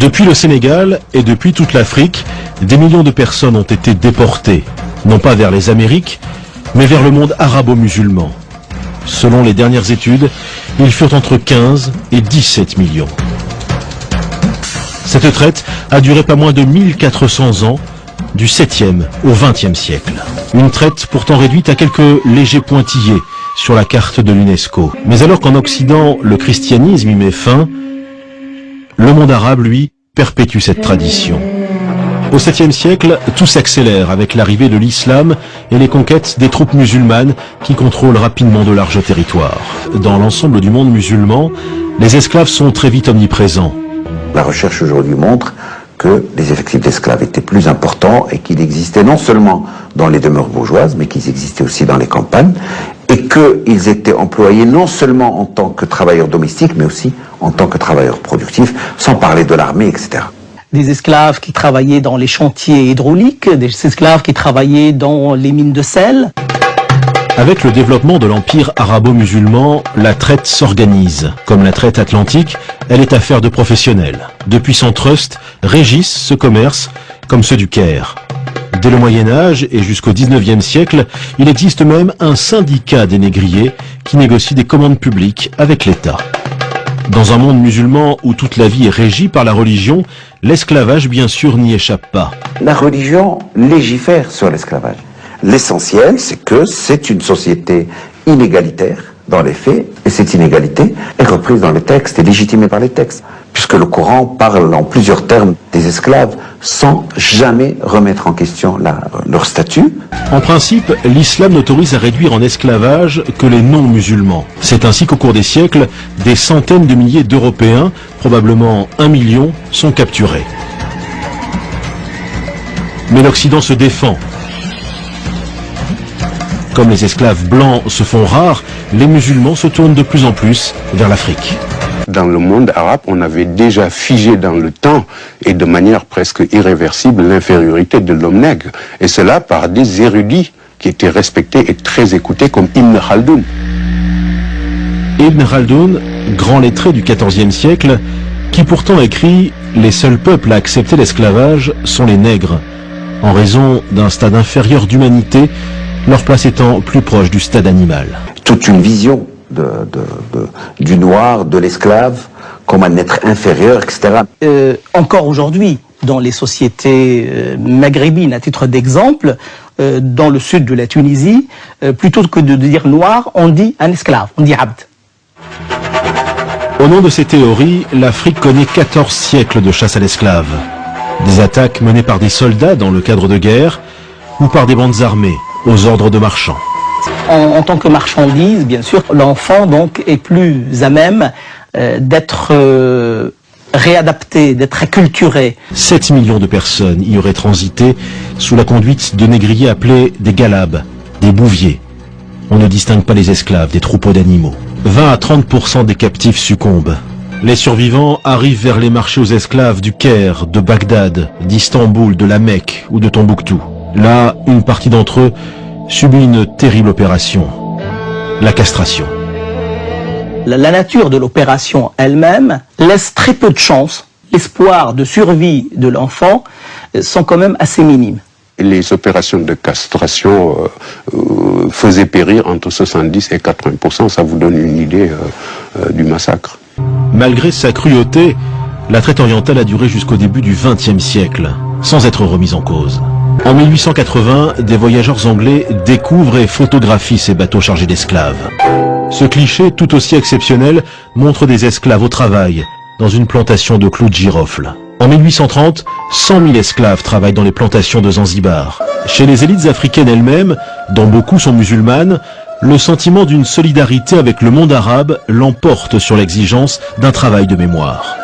Depuis le Sénégal et depuis toute l'Afrique, des millions de personnes ont été déportées, non pas vers les Amériques, mais vers le monde arabo-musulman. Selon les dernières études, ils furent entre 15 et 17 millions. Cette traite a duré pas moins de 1400 ans, du 7e au 20e siècle. Une traite pourtant réduite à quelques légers pointillés sur la carte de l'UNESCO. Mais alors qu'en Occident, le christianisme y met fin, le monde arabe, lui, perpétue cette tradition. Au 7e siècle, tout s'accélère avec l'arrivée de l'islam et les conquêtes des troupes musulmanes qui contrôlent rapidement de larges territoires. Dans l'ensemble du monde musulman, les esclaves sont très vite omniprésents. La recherche aujourd'hui montre que les effectifs d'esclaves étaient plus importants et qu'ils existaient non seulement dans les demeures bourgeoises, mais qu'ils existaient aussi dans les campagnes, et qu'ils étaient employés non seulement en tant que travailleurs domestiques, mais aussi en tant que travailleurs productifs, sans parler de l'armée, etc. Des esclaves qui travaillaient dans les chantiers hydrauliques, des esclaves qui travaillaient dans les mines de sel. Avec le développement de l'empire arabo-musulman, la traite s'organise. Comme la traite atlantique, elle est affaire de professionnels. De puissants trusts régissent ce commerce, comme ceux du Caire. Dès le Moyen-Âge et jusqu'au 19e siècle, il existe même un syndicat des négriers qui négocie des commandes publiques avec l'État. Dans un monde musulman où toute la vie est régie par la religion, l'esclavage bien sûr n'y échappe pas. La religion légifère sur l'esclavage. L'essentiel, c'est que c'est une société inégalitaire dans les faits, et cette inégalité est reprise dans les textes et légitimée par les textes, puisque le Coran parle en plusieurs termes des esclaves sans jamais remettre en question leur statut. En principe, l'islam n'autorise à réduire en esclavage que les non-musulmans. C'est ainsi qu'au cours des siècles, des centaines de milliers d'Européens, probablement 1 million, sont capturés. Mais l'Occident se défend. Comme les esclaves blancs se font rares, les musulmans se tournent de plus en plus vers l'Afrique. Dans le monde arabe, on avait déjà figé dans le temps et de manière presque irréversible l'infériorité de l'homme nègre. Et cela par des érudits qui étaient respectés et très écoutés comme Ibn Khaldoun. Ibn Khaldoun, grand lettré du XIVe siècle, qui pourtant écrit « Les seuls peuples à accepter l'esclavage sont les nègres, en raison d'un stade inférieur d'humanité, leur place étant plus proche du stade animal. » Toute une vision du noir, de l'esclave, comme un être inférieur, etc. Encore aujourd'hui, dans les sociétés maghrébines, à titre d'exemple, dans le sud de la Tunisie, plutôt que de dire noir, on dit un esclave, on dit abd. Au nom de ces théories, l'Afrique connaît 14 siècles de chasse à l'esclave. Des attaques menées par des soldats dans le cadre de guerre ou par des bandes armées aux ordres de marchands. En tant que marchandise, bien sûr, l'enfant donc est plus à même d'être réadapté, d'être acculturé. 7 millions de personnes y auraient transité sous la conduite de négriers appelés des galabes, des bouviers. On ne distingue pas les esclaves des troupeaux d'animaux. 20 à 30% des captifs succombent. Les survivants arrivent vers les marchés aux esclaves du Caire, de Bagdad, d'Istanbul, de la Mecque ou de Tombouctou. Là, une partie d'entre eux subit une terrible opération, la castration. La nature de l'opération elle-même laisse très peu de chance. L'espoir de survie de l'enfant sont quand même assez minimes. Les opérations de castration faisaient périr entre 70 et 80%. Ça vous donne une idée du massacre. Malgré sa cruauté, la traite orientale a duré jusqu'au début du XXe siècle, sans être remise en cause. En 1880, des voyageurs anglais découvrent et photographient ces bateaux chargés d'esclaves. Ce cliché, tout aussi exceptionnel, montre des esclaves au travail, dans une plantation de clous de girofle. En 1830, 100 000 esclaves travaillent dans les plantations de Zanzibar. Chez les élites africaines elles-mêmes, dont beaucoup sont musulmanes, le sentiment d'une solidarité avec le monde arabe l'emporte sur l'exigence d'un travail de mémoire.